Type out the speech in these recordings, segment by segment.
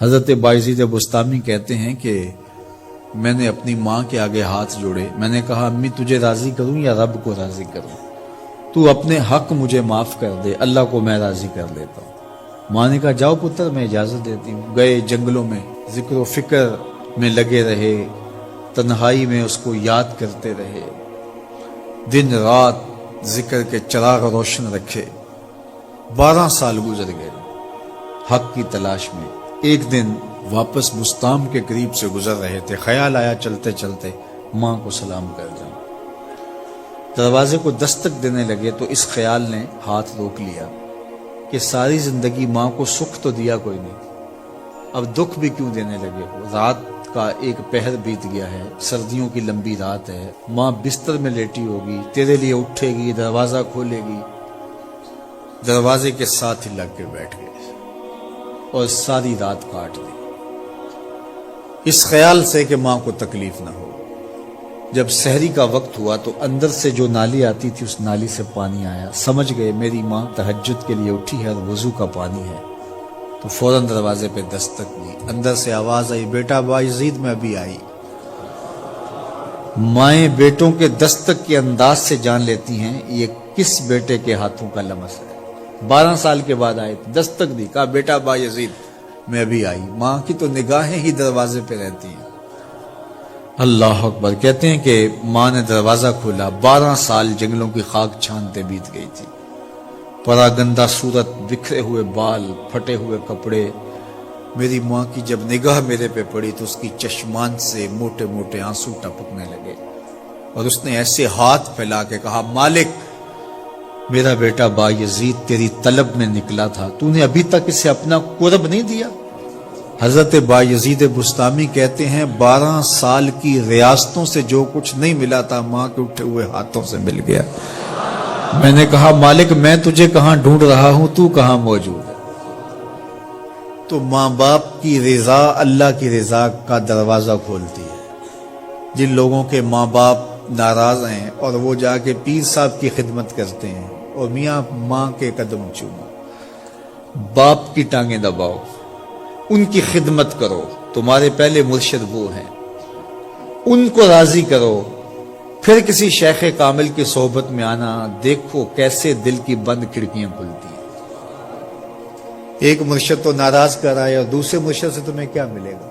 حضرت بایزید بستامی کہتے ہیں کہ میں نے اپنی ماں کے آگے ہاتھ جوڑے، میں نے کہا امی تجھے راضی کروں یا رب کو راضی کروں؟ تو اپنے حق مجھے معاف کر دے، اللہ کو میں راضی کر لیتا ہوں۔ ماں نے کہا جاؤ پتر میں اجازت دیتی ہوں۔ گئے جنگلوں میں ذکر و فکر میں لگے رہے، تنہائی میں اس کو یاد کرتے رہے، دن رات ذکر کے چراغ روشن رکھے۔ 12 سال گزر گئے حق کی تلاش میں۔ ایک دن واپس بستام کے قریب سے گزر رہے تھے، خیال آیا چلتے چلتے ماں کو سلام کر جاؤں۔ دروازے کو دستک دینے لگے تو اس خیال نے ہاتھ روک لیا کہ ساری زندگی ماں کو سکھ تو دیا کوئی نہیں، اب دکھ بھی کیوں دینے لگے ہو؟ رات کا ایک پہر بیت گیا ہے، سردیوں کی لمبی رات ہے، ماں بستر میں لیٹی ہوگی، تیرے لیے اٹھے گی، دروازہ کھولے گی۔ دروازے کے ساتھ ہی لگ کے بیٹھ گئے اور ساری رات کاٹ دی، اس خیال سے کہ ماں کو تکلیف نہ ہو۔ جب سحری کا وقت ہوا تو اندر سے جو نالی آتی تھی اس نالی سے پانی آیا، سمجھ گئے میری ماں تہجد کے لیے اٹھی ہے اور وضو کا پانی ہے، تو فوراً دروازے پہ دستک دی۔ اندر سے آواز آئی بیٹا بایزید میں ابھی آئی۔ مائیں بیٹوں کے دستک کے انداز سے جان لیتی ہیں یہ کس بیٹے کے ہاتھوں کا لمس ہے۔ 12 سال کے بعد آئے، دستک دی، کہا بیٹا بایزید میں ابھی آئی۔ ماں کی تو نگاہیں ہی دروازے پہ رہتی ہیں۔ اللہ اکبر۔ کہتے ہیں کہ ماں نے دروازہ کھولا، 12 سال جنگلوں کی خاک چھانتے بیت گئی تھی، پراگندہ صورت، بکھرے ہوئے بال، پھٹے ہوئے کپڑے۔ میری ماں کی جب نگاہ میرے پہ پڑی تو اس کی چشمان سے موٹے موٹے آنسو ٹپکنے لگے، اور اس نے ایسے ہاتھ پھیلا کے کہا مالک میرا بیٹا بایزید تیری طلب میں نکلا تھا، تو نے ابھی تک اسے اپنا قرب نہیں دیا۔ حضرت بایزید بستامی کہتے ہیں 12 سال کی ریاستوں سے جو کچھ نہیں ملا تھا ماں کے اٹھے ہوئے ہاتھوں سے مل گیا۔ میں نے کہا مالک میں تجھے کہاں ڈھونڈ رہا ہوں، تو کہاں موجود ہے؟ تو ماں باپ کی رضا اللہ کی رضا کا دروازہ کھولتی ہے۔ جن لوگوں کے ماں باپ ناراض ہیں اور وہ جا کے پیر صاحب کی خدمت کرتے ہیں اور میاں ماں کے قدم چومو، باپ کی ٹانگیں دباؤ، ان کی خدمت کرو، تمہارے پہلے مرشد وہ ہیں، ان کو راضی کرو، پھر کسی شیخ کامل کی صحبت میں آنا، دیکھو کیسے دل کی بند کھڑکیاں کھلتی ہیں۔ ایک مرشد تو ناراض کر آئے اور دوسرے مرشد سے تمہیں کیا ملے گا؟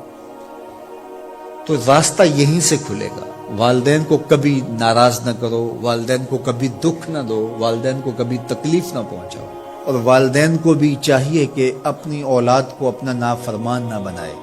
تو راستہ یہیں سے کھلے گا۔ والدین کو کبھی ناراض نہ کرو، والدین کو کبھی دکھ نہ دو، والدین کو کبھی تکلیف نہ پہنچاؤ، اور والدین کو بھی چاہیے کہ اپنی اولاد کو اپنا نافرمان نہ بنائے۔